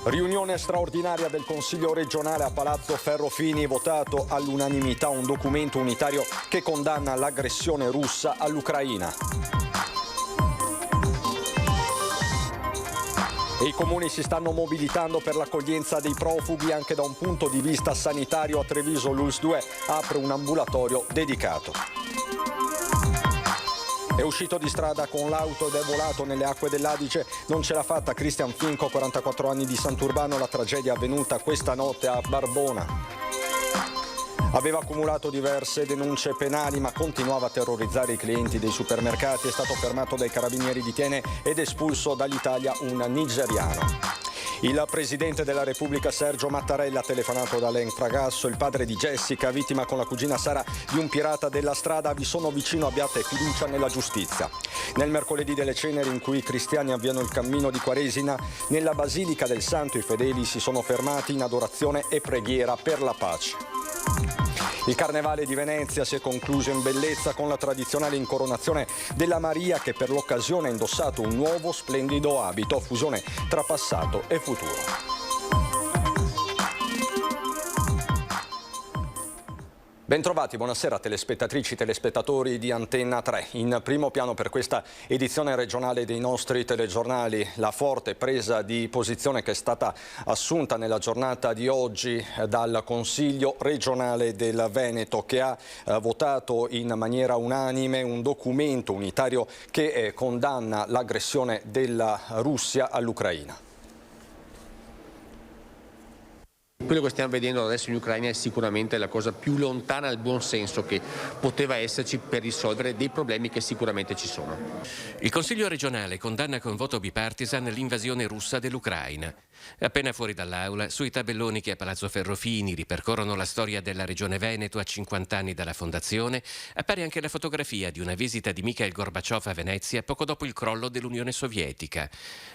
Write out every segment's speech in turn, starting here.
Riunione straordinaria del Consiglio regionale a Palazzo Ferrofini, votato all'unanimità un documento unitario che condanna l'aggressione russa all'Ucraina. E i comuni si stanno mobilitando per l'accoglienza dei profughi anche da un punto di vista sanitario. A Treviso l'ULSS 2 apre un ambulatorio dedicato. È uscito di strada con l'auto ed è volato nelle acque dell'Adige. Non ce l'ha fatta Cristian Finco, 44 anni, di Sant'Urbano. La tragedia è avvenuta questa notte a Barbona. Aveva accumulato diverse denunce penali ma continuava a terrorizzare i clienti dei supermercati. È stato fermato dai carabinieri di Thiene ed espulso dall'Italia un nigeriano. Il presidente della Repubblica Sergio Mattarella ha telefonato da Alain Fragasso, il padre di Jessica, vittima con la cugina Sara di un pirata della strada. Vi sono vicino, abbiate fiducia nella giustizia. Nel mercoledì delle ceneri, in cui i cristiani avviano il cammino di Quaresima, nella Basilica del Santo i fedeli si sono fermati in adorazione e preghiera per la pace. Il Carnevale di Venezia si è concluso in bellezza con la tradizionale incoronazione della Maria, che per l'occasione ha indossato un nuovo splendido abito, fusione tra passato e futuro. Bentrovati, buonasera telespettatrici e telespettatori di Antenna 3. In primo piano per questa edizione regionale dei nostri telegiornali la forte presa di posizione che è stata assunta nella giornata di oggi dal Consiglio regionale del Veneto, che ha votato in maniera unanime un documento unitario che condanna l'aggressione della Russia all'Ucraina. Quello che stiamo vedendo adesso in Ucraina è sicuramente la cosa più lontana dal buon senso che poteva esserci per risolvere dei problemi che sicuramente ci sono. Il Consiglio regionale condanna con voto bipartisan l'invasione russa dell'Ucraina. Appena fuori dall'aula, sui tabelloni che a Palazzo Ferrofini ripercorrono la storia della regione Veneto a 50 anni dalla fondazione, appare anche la fotografia di una visita di Mikhail Gorbaciov a Venezia poco dopo il crollo dell'Unione Sovietica.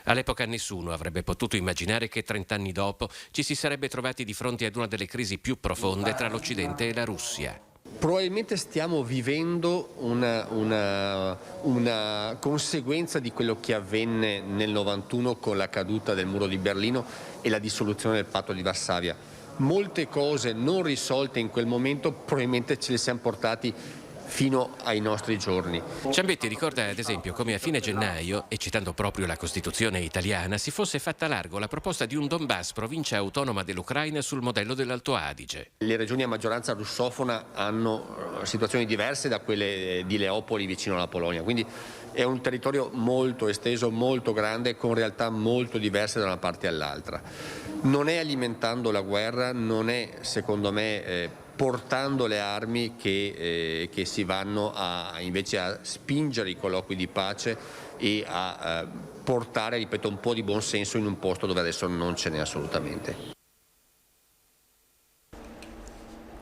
All'epoca nessuno avrebbe potuto immaginare che 30 anni dopo ci si sarebbe trovati di fronte ad una delle crisi più profonde tra l'Occidente e la Russia. Probabilmente stiamo vivendo una conseguenza di quello che avvenne nel 91 con la caduta del muro di Berlino e la dissoluzione del patto di Varsavia. Molte cose non risolte in quel momento probabilmente ce le siamo portati fino ai nostri giorni. Ciambetti ricorda ad esempio come a fine gennaio, e citando proprio la Costituzione italiana, si fosse fatta largo la proposta di un Donbass, provincia autonoma dell'Ucraina, sul modello dell'Alto Adige. Le regioni a maggioranza russofona hanno situazioni diverse da quelle di Leopoli vicino alla Polonia, quindi è un territorio molto esteso, molto grande, con realtà molto diverse da una parte all'altra. Non è alimentando la guerra, non è secondo me portando le armi che si vanno invece a spingere i colloqui di pace e a portare, ripeto, un po' di buonsenso in un posto dove adesso non ce n'è assolutamente.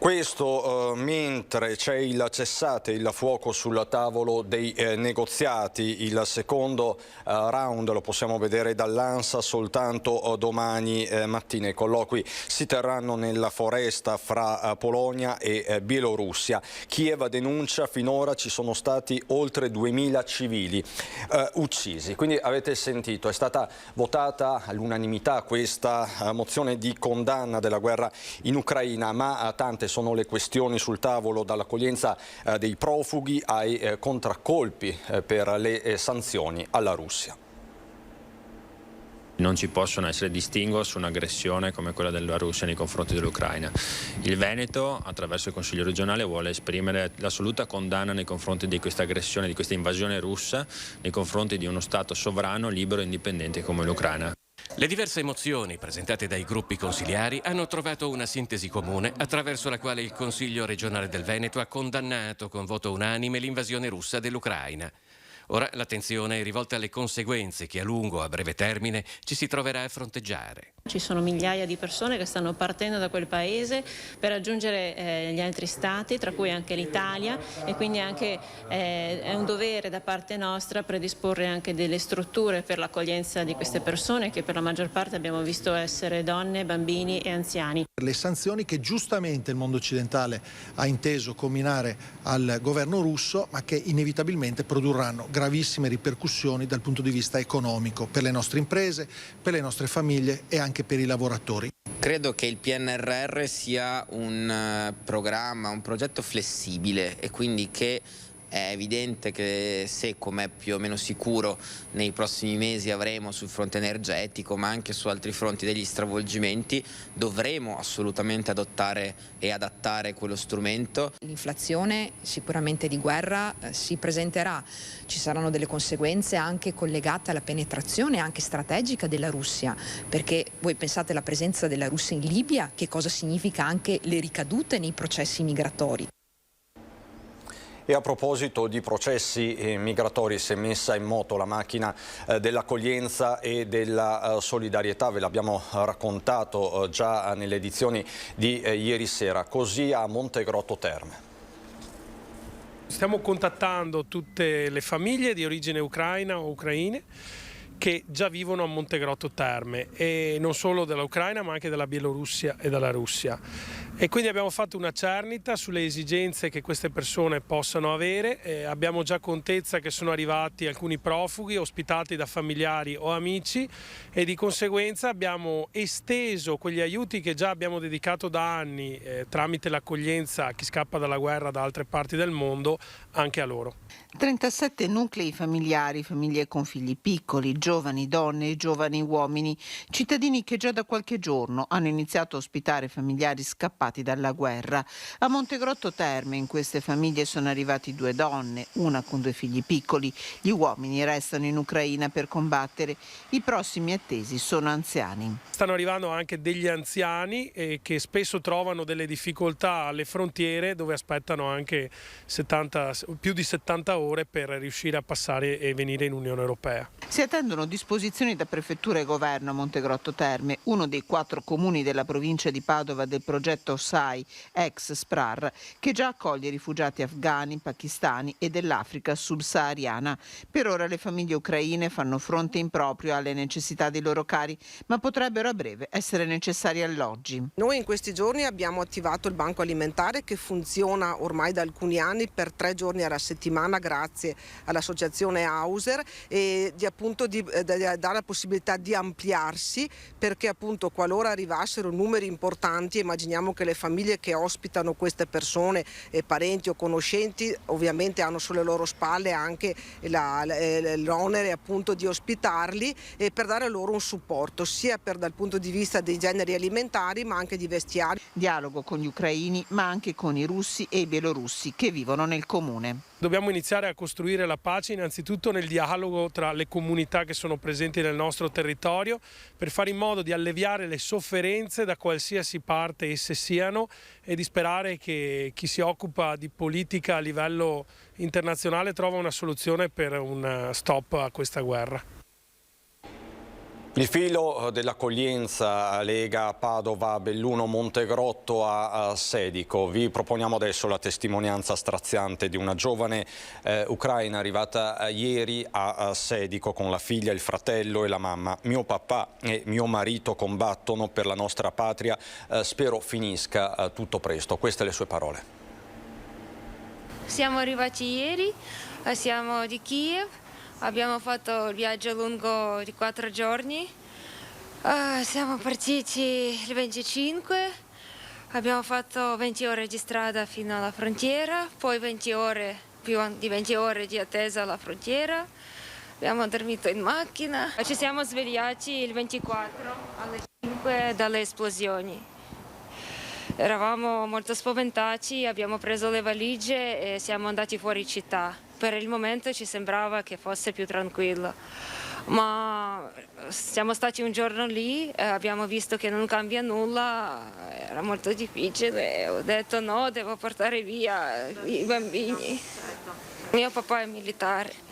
Questo mentre c'è il cessate il fuoco sul tavolo dei negoziati. Il secondo round lo possiamo vedere dall'ANSA soltanto domani mattina. I colloqui si terranno nella foresta fra Polonia e Bielorussia. Kiev denuncia finora ci sono stati oltre 2000 civili uccisi. Quindi avete sentito, è stata votata all'unanimità questa mozione di condanna della guerra in Ucraina, ma tante sono le questioni sul tavolo, dall'accoglienza dei profughi ai contraccolpi per le sanzioni alla Russia. Non ci possono essere distinguo su un'aggressione come quella della Russia nei confronti dell'Ucraina. Il Veneto, attraverso il Consiglio regionale, vuole esprimere l'assoluta condanna nei confronti di questa aggressione, di questa invasione russa, nei confronti di uno Stato sovrano, libero e indipendente come l'Ucraina. Le diverse mozioni presentate dai gruppi consiliari hanno trovato una sintesi comune attraverso la quale il Consiglio regionale del Veneto ha condannato con voto unanime l'invasione russa dell'Ucraina. Ora l'attenzione è rivolta alle conseguenze che a lungo o a breve termine ci si troverà a fronteggiare. Ci sono migliaia di persone che stanno partendo da quel paese per raggiungere gli altri stati, tra cui anche l'Italia, e quindi anche è un dovere da parte nostra predisporre anche delle strutture per l'accoglienza di queste persone, che per la maggior parte abbiamo visto essere donne, bambini e anziani. Le sanzioni che giustamente il mondo occidentale ha inteso comminare al governo russo, ma che inevitabilmente produrranno gravissime ripercussioni dal punto di vista economico per le nostre imprese, per le nostre famiglie e anche per i lavoratori. Credo che il PNRR sia un programma, un progetto flessibile e quindi che è evidente che se, come è più o meno sicuro, nei prossimi mesi avremo sul fronte energetico ma anche su altri fronti degli stravolgimenti, dovremo assolutamente adottare e adattare quello strumento. L'inflazione sicuramente di guerra si presenterà, ci saranno delle conseguenze anche collegate alla penetrazione anche strategica della Russia, perché voi pensate alla presenza della Russia in Libia, che cosa significa anche le ricadute nei processi migratori. E a proposito di processi migratori, si è messa in moto la macchina dell'accoglienza e della solidarietà, ve l'abbiamo raccontato già nelle edizioni di ieri sera, così a Montegrotto Terme. Stiamo contattando tutte le famiglie di origine ucraina o ucraine che già vivono a Montegrotto Terme, e non solo dell'Ucraina ma anche della Bielorussia e della Russia. E quindi abbiamo fatto una cernita sulle esigenze che queste persone possano avere. Abbiamo già contezza che sono arrivati alcuni profughi ospitati da familiari o amici e di conseguenza abbiamo esteso quegli aiuti che già abbiamo dedicato da anni tramite l'accoglienza a chi scappa dalla guerra da altre parti del mondo anche a loro. 37 nuclei familiari, famiglie con figli piccoli, giovani donne e giovani uomini, cittadini che già da qualche giorno hanno iniziato a ospitare familiari scappati dalla guerra. A Montegrotto Terme in queste famiglie sono arrivati 2 donne, una con 2 figli piccoli. Gli uomini restano in Ucraina per combattere. I prossimi attesi sono anziani. Stanno arrivando anche degli anziani che spesso trovano delle difficoltà alle frontiere, dove aspettano anche più di 70 ore per riuscire a passare e venire in Unione Europea. Si attendono disposizioni da Prefettura e Governo a Montegrotto Terme, uno dei 4 comuni della provincia di Padova del progetto SAI, ex SPRAR, che già accoglie rifugiati afghani, pakistani e dell'Africa subsahariana. Per ora le famiglie ucraine fanno fronte in proprio alle necessità dei loro cari, ma potrebbero a breve essere necessari alloggi. Noi in questi giorni abbiamo attivato il banco alimentare che funziona ormai da alcuni anni per 3 giorni alla settimana grazie all'associazione Hauser e di dare la possibilità di ampliarsi, perché appunto qualora arrivassero numeri importanti, immaginiamo che le famiglie che ospitano queste persone, parenti o conoscenti, ovviamente hanno sulle loro spalle anche l'onere appunto di ospitarli e per dare loro un supporto sia dal punto di vista dei generi alimentari ma anche di vestiari. Dialogo con gli ucraini ma anche con i russi e i bielorussi che vivono nel comune. Dobbiamo iniziare a costruire la pace innanzitutto nel dialogo tra le comunità che sono presenti nel nostro territorio, per fare in modo di alleviare le sofferenze da qualsiasi parte esse siano e di sperare che chi si occupa di politica a livello internazionale trova una soluzione per un stop a questa guerra. Il filo dell'accoglienza lega Padova, Belluno, Montegrotto a Sedico. Vi proponiamo adesso la testimonianza straziante di una giovane ucraina arrivata ieri a Sedico con la figlia, il fratello e la mamma. Mio papà e mio marito combattono per la nostra patria, spero finisca tutto presto. Queste le sue parole. Siamo arrivati ieri, siamo di Kiev. Abbiamo fatto il viaggio lungo di 4 giorni, siamo partiti il 25, abbiamo fatto 20 ore di strada fino alla frontiera, poi 20 ore, più di 20 ore di attesa alla frontiera, abbiamo dormito in macchina, ci siamo svegliati il 24 alle 5 dalle esplosioni. Eravamo molto spaventati, abbiamo preso le valigie e siamo andati fuori città. Per il momento ci sembrava che fosse più tranquillo, ma siamo stati un giorno lì, abbiamo visto che non cambia nulla, era molto difficile, ho detto no, devo portare via i bambini. Mio papà è militare.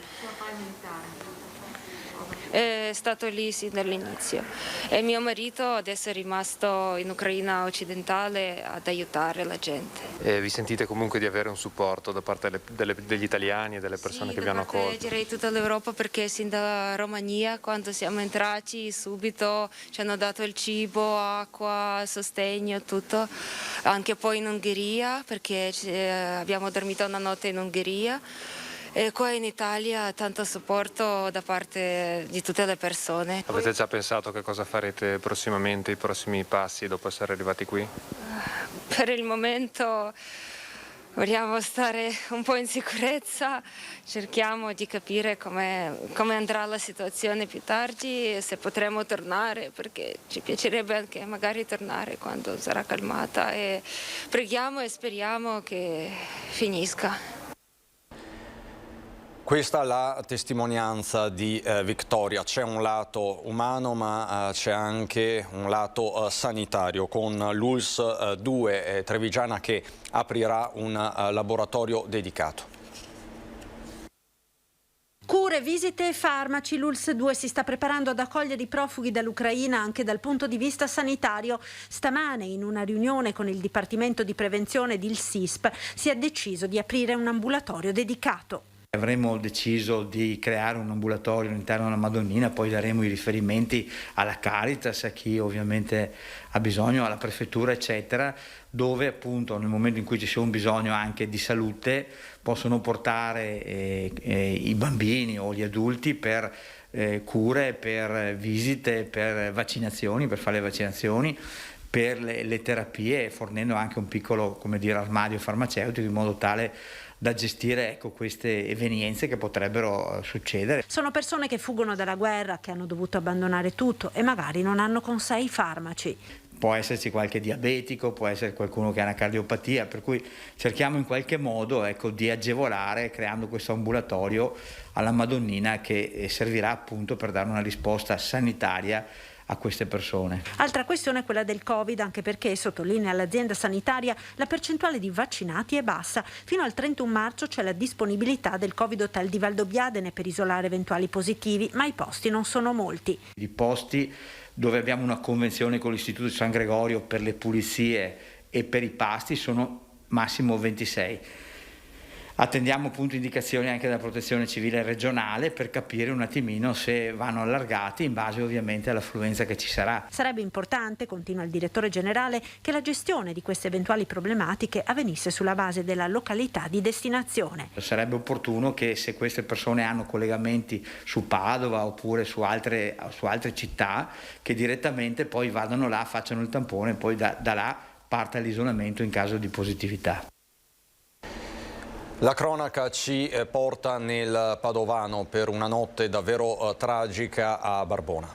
È stato lì sin dall'inizio e mio marito adesso è rimasto in Ucraina occidentale ad aiutare la gente. E vi sentite comunque di avere un supporto da parte degli italiani e delle persone che vi hanno accolto? Sì, direi tutta l'Europa, perché sin dalla Romania quando siamo entrati subito ci hanno dato il cibo, acqua, sostegno, tutto. Anche poi in Ungheria, perché abbiamo dormito una notte in Ungheria. e qua in Italia tanto supporto da parte di tutte le persone. Avete già pensato che cosa farete prossimamente, i prossimi passi dopo essere arrivati qui? Per il momento vogliamo stare un po' in sicurezza, cerchiamo di capire come andrà la situazione più tardi e se potremo tornare, perché ci piacerebbe anche magari tornare quando sarà calmata, e preghiamo e speriamo che finisca. Questa è la testimonianza di Victoria. C'è un lato umano ma c'è anche un lato sanitario, con l'ULSS 2 Trevigiana che aprirà un laboratorio dedicato. Cure, visite e farmaci. L'ULSS 2 si sta preparando ad accogliere i profughi dall'Ucraina anche dal punto di vista sanitario. Stamane, in una riunione con il Dipartimento di Prevenzione ed il SISP, si è deciso di aprire un ambulatorio dedicato. Avremmo deciso di creare un ambulatorio all'interno della Madonnina, poi daremo i riferimenti alla Caritas, a chi ovviamente ha bisogno, alla prefettura eccetera, dove appunto nel momento in cui ci sia un bisogno anche di salute possono portare i bambini o gli adulti per cure, per visite, per vaccinazioni, per fare le vaccinazioni, per le terapie, fornendo anche un piccolo, come dire, armadio farmaceutico in modo tale da gestire queste evenienze che potrebbero succedere. Sono persone che fuggono dalla guerra, che hanno dovuto abbandonare tutto e magari non hanno con sé i farmaci. Può esserci qualche diabetico, può essere qualcuno che ha una cardiopatia, per cui cerchiamo in qualche modo di agevolare creando questo ambulatorio alla Madonnina che servirà appunto per dare una risposta sanitaria a queste persone. Altra questione è quella del Covid, anche perché, sottolinea l'azienda sanitaria, la percentuale di vaccinati è bassa. Fino al 31 marzo c'è la disponibilità del Covid Hotel di Valdobbiadene per isolare eventuali positivi, ma i posti non sono molti. I posti dove abbiamo una convenzione con l'Istituto di San Gregorio per le pulizie e per i pasti sono massimo 26. Attendiamo appunto indicazioni anche dalla Protezione Civile regionale per capire un attimino se vanno allargati in base ovviamente all'affluenza che ci sarà. Sarebbe importante, continua il direttore generale, che la gestione di queste eventuali problematiche avvenisse sulla base della località di destinazione. Sarebbe opportuno che se queste persone hanno collegamenti su Padova oppure su altre città, che direttamente poi vadano là, facciano il tampone e poi da là parta l'isolamento in caso di positività. La cronaca ci porta nel Padovano per una notte davvero tragica a Barbona.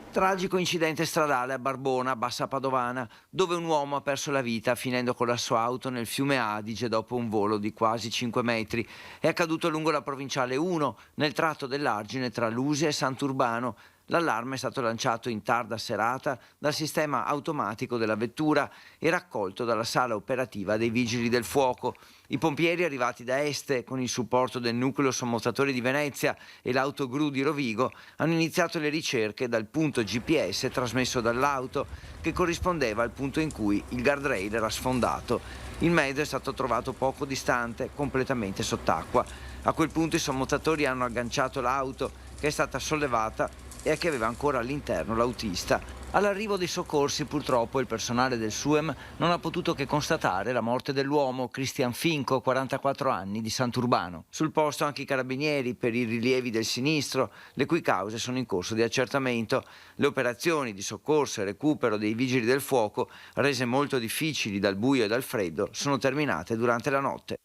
Tragico incidente stradale a Barbona, Bassa Padovana, dove un uomo ha perso la vita finendo con la sua auto nel fiume Adige dopo un volo di quasi 5 metri. È accaduto lungo la provinciale 1, nel tratto dell'argine tra Lusia e Sant'Urbano. L'allarme è stato lanciato in tarda serata dal sistema automatico della vettura e raccolto dalla sala operativa dei Vigili del Fuoco. I pompieri arrivati da Este, con il supporto del nucleo sommotatori di Venezia e l'autogru di Rovigo, hanno iniziato le ricerche dal punto GPS trasmesso dall'auto, che corrispondeva al punto in cui il guardrail era sfondato. Il mezzo è stato trovato poco distante, completamente sott'acqua. A quel punto i sommotatori hanno agganciato l'auto, che è stata sollevata e che aveva ancora all'interno l'autista. All'arrivo dei soccorsi, purtroppo, il personale del SUEM non ha potuto che constatare la morte dell'uomo, Christian Finco, 44 anni, di Sant'Urbano. Sul posto anche i carabinieri per i rilievi del sinistro, le cui cause sono in corso di accertamento. Le operazioni di soccorso e recupero dei vigili del fuoco, rese molto difficili dal buio e dal freddo, sono terminate durante la notte.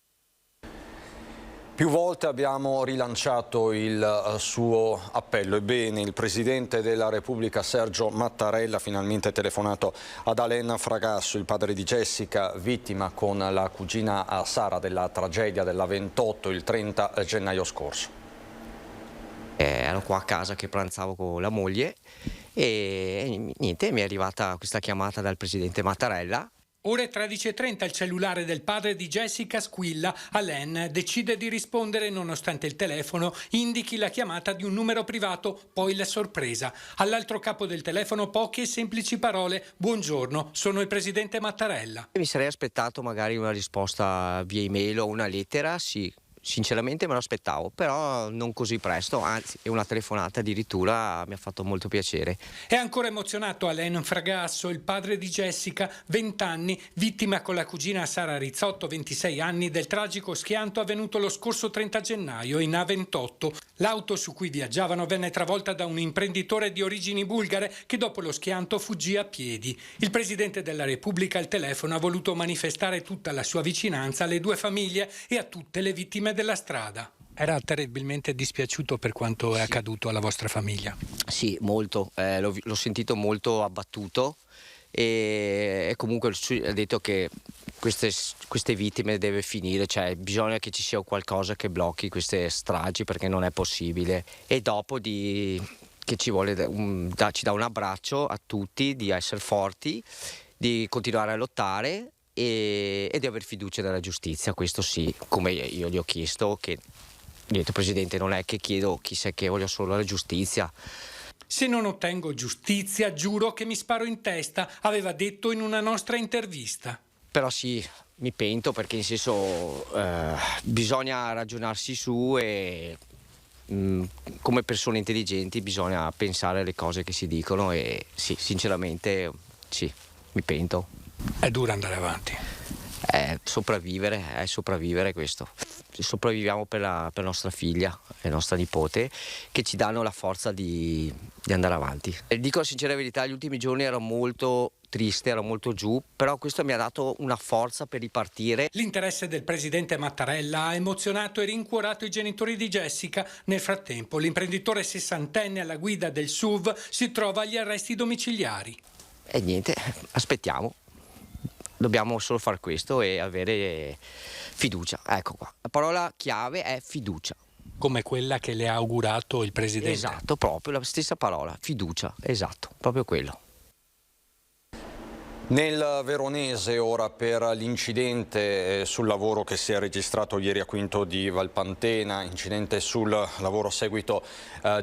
Più volte abbiamo rilanciato il suo appello. Ebbene, il Presidente della Repubblica Sergio Mattarella ha finalmente telefonato ad Alain Fragasso, il padre di Jessica, vittima con la cugina Sara della tragedia della 28 il 30 gennaio scorso. Ero qua a casa che pranzavo con la moglie e niente, mi è arrivata questa chiamata dal Presidente Mattarella. Ore 13:30 il cellulare del padre di Jessica squilla. Alain decide di rispondere nonostante il telefono indichi la chiamata di un numero privato, poi la sorpresa. All'altro capo del telefono poche e semplici parole: buongiorno, sono il presidente Mattarella. Mi sarei aspettato magari una risposta via email o una lettera, sì, sinceramente me lo aspettavo, però non così presto, anzi è una telefonata addirittura mi ha fatto molto piacere. È ancora emozionato Alain Fragasso, il padre di Jessica, 20 anni, vittima con la cugina Sara Rizzotto, 26 anni, del tragico schianto avvenuto lo scorso 30 gennaio in A28. L'auto su cui viaggiavano venne travolta da un imprenditore di origini bulgare che dopo lo schianto fuggì a piedi. Il Presidente della Repubblica al telefono ha voluto manifestare tutta la sua vicinanza alle due famiglie e a tutte le vittime della strada. Era terribilmente dispiaciuto per quanto è accaduto alla vostra famiglia? Sì, molto, l'ho sentito molto abbattuto e comunque ha detto che queste vittime deve finire, cioè bisogna che ci sia qualcosa che blocchi queste stragi perché non è possibile. E dopo che ci dà un abbraccio a tutti, di essere forti, di continuare a lottare e di aver fiducia nella giustizia, questo sì, come io gli ho chiesto, che gli ho detto Presidente non è che chiedo chissà che, voglio solo la giustizia. Se non ottengo giustizia giuro che mi sparo in testa, aveva detto in una nostra intervista. Però sì, mi pento perché in senso bisogna ragionarsi su e come persone intelligenti bisogna pensare alle cose che si dicono e sì, sinceramente sì, mi pento. È duro andare avanti. È sopravvivere questo. Sopravviviamo per la nostra figlia e nostra nipote che ci danno la forza di andare avanti. E dico la sincera verità, gli ultimi giorni ero molto triste, ero molto giù, però questo mi ha dato una forza per ripartire. L'interesse del presidente Mattarella ha emozionato e rincuorato i genitori di Jessica. Nel frattempo l'imprenditore sessantenne alla guida del SUV si trova agli arresti domiciliari. E niente, aspettiamo. Dobbiamo solo fare questo e avere fiducia. Ecco qua. La parola chiave è fiducia. Come quella che le ha augurato il Presidente. Esatto, proprio la stessa parola, fiducia, esatto, proprio quello. Nel veronese ora per l'incidente sul lavoro che si è registrato ieri a Quinto di Valpantena, incidente sul lavoro a seguito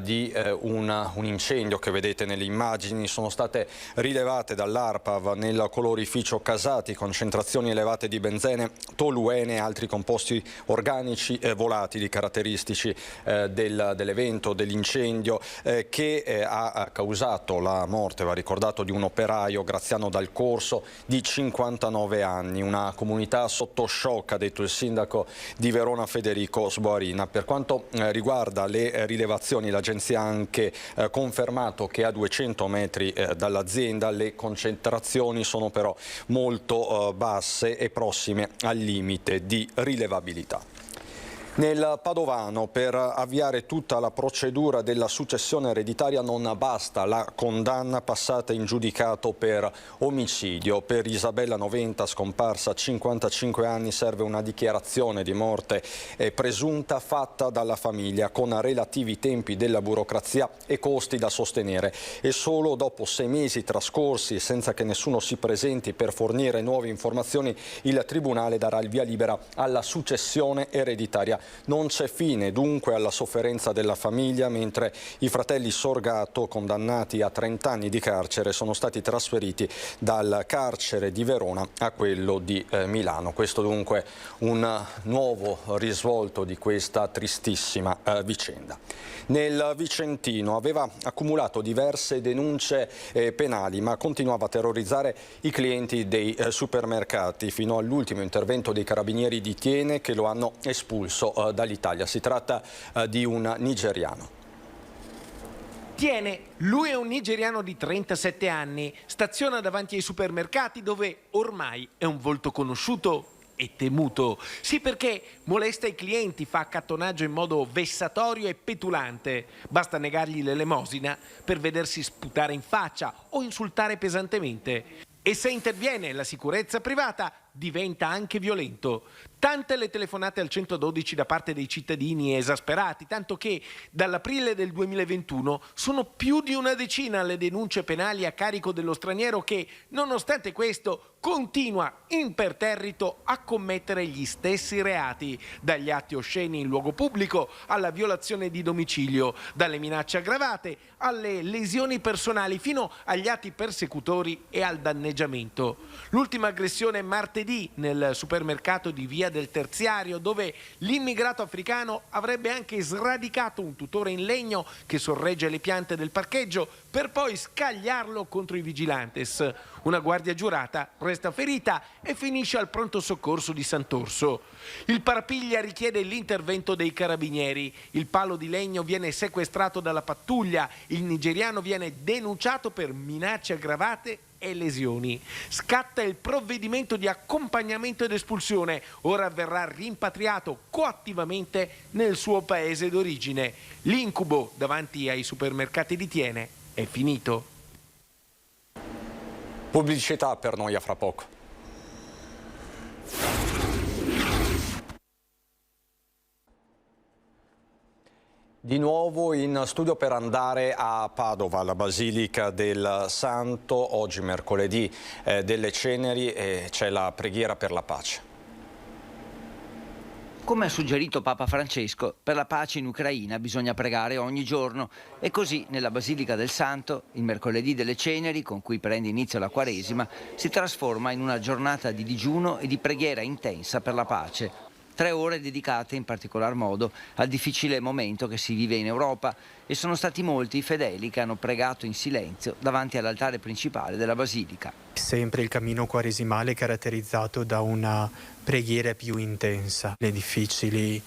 di un incendio che vedete nelle immagini, sono state rilevate dall'ARPAV nel colorificio Casati concentrazioni elevate di benzene, toluene e altri composti organici volatili caratteristici dell'evento, dell'incendio che ha causato la morte, va ricordato, di un operaio, Graziano Dal Corso, di 59 anni, una comunità sotto shock, ha detto il sindaco di Verona Federico Sboarina. Per quanto riguarda le rilevazioni, l'agenzia ha anche confermato che a 200 metri dall'azienda le concentrazioni sono però molto basse e prossime al limite di rilevabilità. Nel Padovano, per avviare tutta la procedura della successione ereditaria non basta la condanna passata in giudicato per omicidio. Per Isabella Noventa, scomparsa a 55 anni, serve una dichiarazione di morte presunta fatta dalla famiglia con relativi tempi della burocrazia e costi da sostenere. E solo dopo 6 mesi trascorsi, senza che nessuno si presenti per fornire nuove informazioni, il Tribunale darà il via libera alla successione ereditaria. Non c'è fine dunque alla sofferenza della famiglia, mentre i fratelli Sorgato, condannati a 30 anni di carcere, sono stati trasferiti dal carcere di Verona a quello di Milano. Questo dunque un nuovo risvolto di questa tristissima vicenda. Nel Vicentino aveva accumulato diverse denunce penali, ma continuava a terrorizzare i clienti dei supermercati fino all'ultimo intervento dei carabinieri di Thiene che lo hanno espulso dall'Italia. Si tratta di un nigeriano. Thiene, lui è un nigeriano di 37 anni, staziona davanti ai supermercati dove ormai è un volto conosciuto e temuto. Sì, perché molesta i clienti, fa accattonaggio in modo vessatorio e petulante. Basta negargli l'elemosina per vedersi sputare in faccia o insultare pesantemente. E se interviene la sicurezza privata, diventa anche violento. Tante le telefonate al 112 da parte dei cittadini esasperati, tanto che dall'aprile del 2021 sono più di una decina le denunce penali a carico dello straniero che, nonostante questo, continua imperterrito a commettere gli stessi reati, dagli atti osceni in luogo pubblico alla violazione di domicilio, dalle minacce aggravate alle lesioni personali fino agli atti persecutori e al danneggiamento danneggiamento. L'ultima aggressione martedì nel supermercato di Via del Terziario, dove l'immigrato africano avrebbe anche sradicato un tutore in legno che sorregge le piante del parcheggio per poi scagliarlo contro i vigilantes. Una guardia giurata resta ferita e finisce al pronto soccorso di Sant'Orso. Il parapiglia richiede l'intervento dei carabinieri. Il palo di legno viene sequestrato dalla pattuglia. Il nigeriano viene denunciato per minacce aggravate e lesioni. Scatta il provvedimento di accompagnamento ed espulsione. Ora verrà rimpatriato coattivamente nel suo paese d'origine. L'incubo davanti ai supermercati di Thiene è finito. Pubblicità per noi a fra poco. Di nuovo in studio per andare a Padova, alla Basilica del Santo. Oggi mercoledì delle Ceneri e c'è la preghiera per la pace. Come ha suggerito Papa Francesco, per la pace in Ucraina bisogna pregare ogni giorno e così nella Basilica del Santo, il mercoledì delle Ceneri, con cui prende inizio la Quaresima, si trasforma in una giornata di digiuno e di preghiera intensa per la pace. 3 ore dedicate in particolar modo al difficile momento che si vive in Europa e sono stati molti i fedeli che hanno pregato in silenzio davanti all'altare principale della Basilica. Sempre il cammino quaresimale è caratterizzato da una preghiera più intensa. Le difficili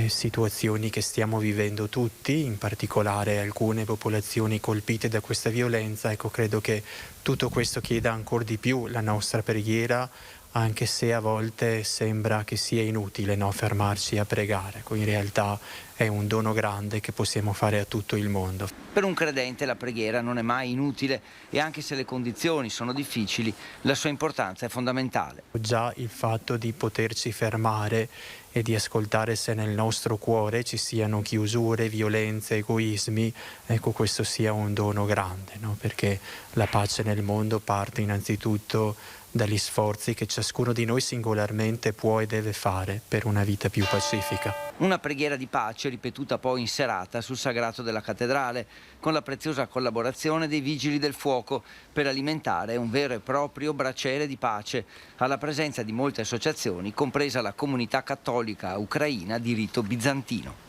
situazioni che stiamo vivendo tutti, in particolare alcune popolazioni colpite da questa violenza, ecco, credo che tutto questo chieda ancora di più la nostra preghiera, anche se a volte sembra che sia inutile, no, fermarci a pregare. In realtà è un dono grande che possiamo fare a tutto il mondo. Per un credente la preghiera non è mai inutile e anche se le condizioni sono difficili, la sua importanza è fondamentale. Già il fatto di poterci fermare e di ascoltare se nel nostro cuore ci siano chiusure, violenze, egoismi, ecco, questo sia un dono grande, no? Perché la pace nel mondo parte innanzitutto dagli sforzi che ciascuno di noi singolarmente può e deve fare per una vita più pacifica. Una preghiera di pace ripetuta poi in serata sul sagrato della cattedrale, con la preziosa collaborazione dei vigili del fuoco per alimentare un vero e proprio braciere di pace, alla presenza di molte associazioni, compresa la comunità cattolica ucraina di rito bizantino.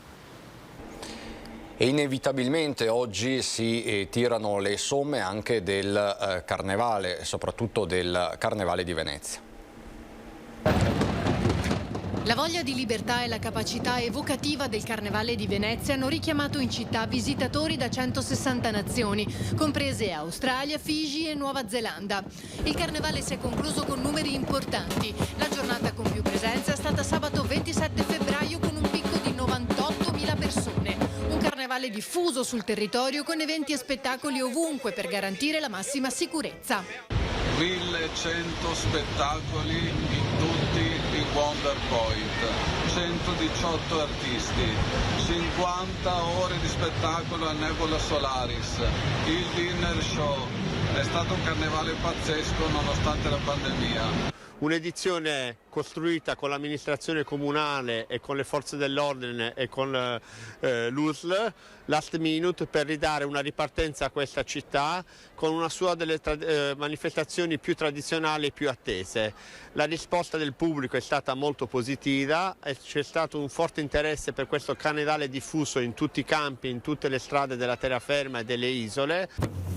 E inevitabilmente oggi si tirano le somme anche del Carnevale, soprattutto del Carnevale di Venezia. La voglia di libertà e la capacità evocativa del Carnevale di Venezia hanno richiamato in città visitatori da 160 nazioni, comprese Australia, Figi e Nuova Zelanda. Il Carnevale si è concluso con numeri importanti. La giornata con più presenza è stata sabato 27 febbraio con un picco di 98.000 persone. Un carnevale diffuso sul territorio con eventi e spettacoli ovunque per garantire la massima sicurezza. 1100 spettacoli in tutti i Wonder Point, 118 artisti, 50 ore di spettacolo a Nebula Solaris, il dinner show. È stato un carnevale pazzesco nonostante la pandemia. Un'edizione costruita con l'amministrazione comunale e con le forze dell'ordine e con l'USL, last minute, per ridare una ripartenza a questa città con una sua delle manifestazioni più tradizionali e più attese. La risposta del pubblico è stata molto positiva e c'è stato un forte interesse per questo carnevale diffuso in tutti i campi, in tutte le strade della terraferma e delle isole.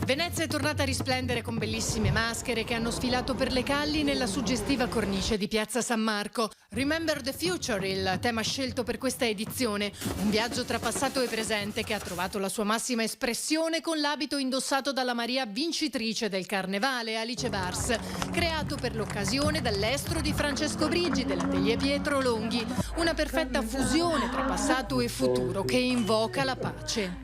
Venezia è tornata a risplendere con bellissime maschere che hanno sfilato per le calli nella suggestiva cornice di Piazza San Marco. Remember the Future, il tema scelto per questa edizione. Un viaggio tra passato e presente che ha trovato la sua massima espressione con l'abito indossato dalla Maria vincitrice del Carnevale, Alice Vars, creato per l'occasione dall'estro di Francesco Brigi dell'Atelier Pietro Longhi. Una perfetta fusione tra passato e futuro che invoca la pace.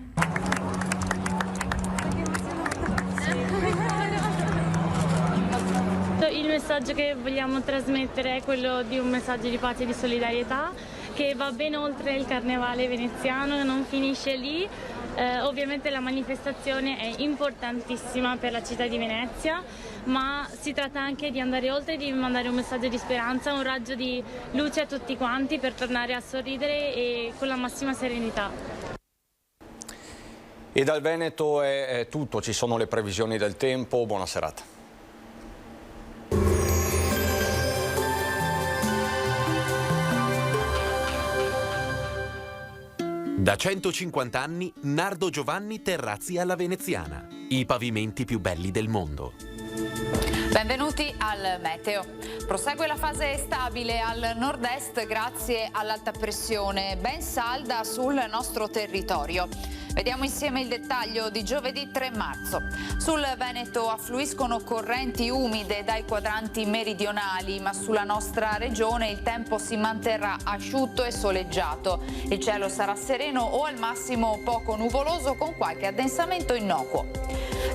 Il messaggio che vogliamo trasmettere è quello di un messaggio di pace e di solidarietà che va ben oltre il carnevale veneziano, non finisce lì. Ovviamente la manifestazione è importantissima per la città di Venezia, ma si tratta anche di andare oltre, di mandare un messaggio di speranza, un raggio di luce a tutti quanti per tornare a sorridere e con la massima serenità. E dal Veneto è tutto, ci sono le previsioni del tempo, buona serata. Da 150 anni, Nardo Giovanni Terrazzi alla Veneziana. I pavimenti più belli del mondo. Benvenuti al meteo. Prosegue la fase stabile al nord-est grazie all'alta pressione ben salda sul nostro territorio. Vediamo insieme il dettaglio di giovedì 3 marzo. Sul Veneto affluiscono correnti umide dai quadranti meridionali, ma sulla nostra regione il tempo si manterrà asciutto e soleggiato. Il cielo sarà sereno o al massimo poco nuvoloso con qualche addensamento innocuo.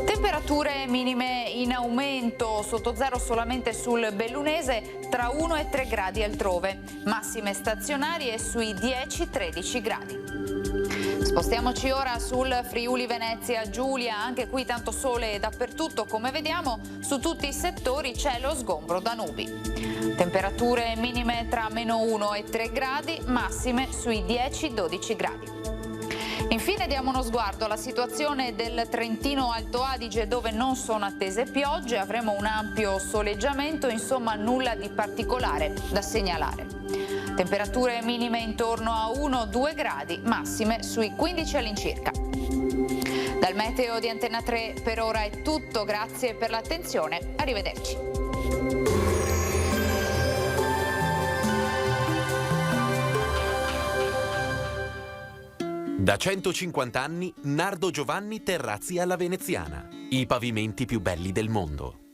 Temperature minime in aumento, sotto zero solamente sul Bellunese, tra 1 e 3 gradi altrove, massime stazionarie sui 10-13 gradi. Spostiamoci ora sul Friuli Venezia Giulia, anche qui tanto sole dappertutto come vediamo, su tutti i settori cielo sgombro da nubi. Temperature minime tra -1 e 3 gradi, massime sui 10-12 gradi. Infine diamo uno sguardo alla situazione del Trentino Alto Adige, dove non sono attese piogge, avremo un ampio soleggiamento, insomma nulla di particolare da segnalare. Temperature minime intorno a 1-2 gradi, massime sui 15 all'incirca. Dal meteo di Antenna 3 per ora è tutto, grazie per l'attenzione, arrivederci. Da 150 anni, Nardo Giovanni Terrazzi alla Veneziana. I pavimenti più belli del mondo.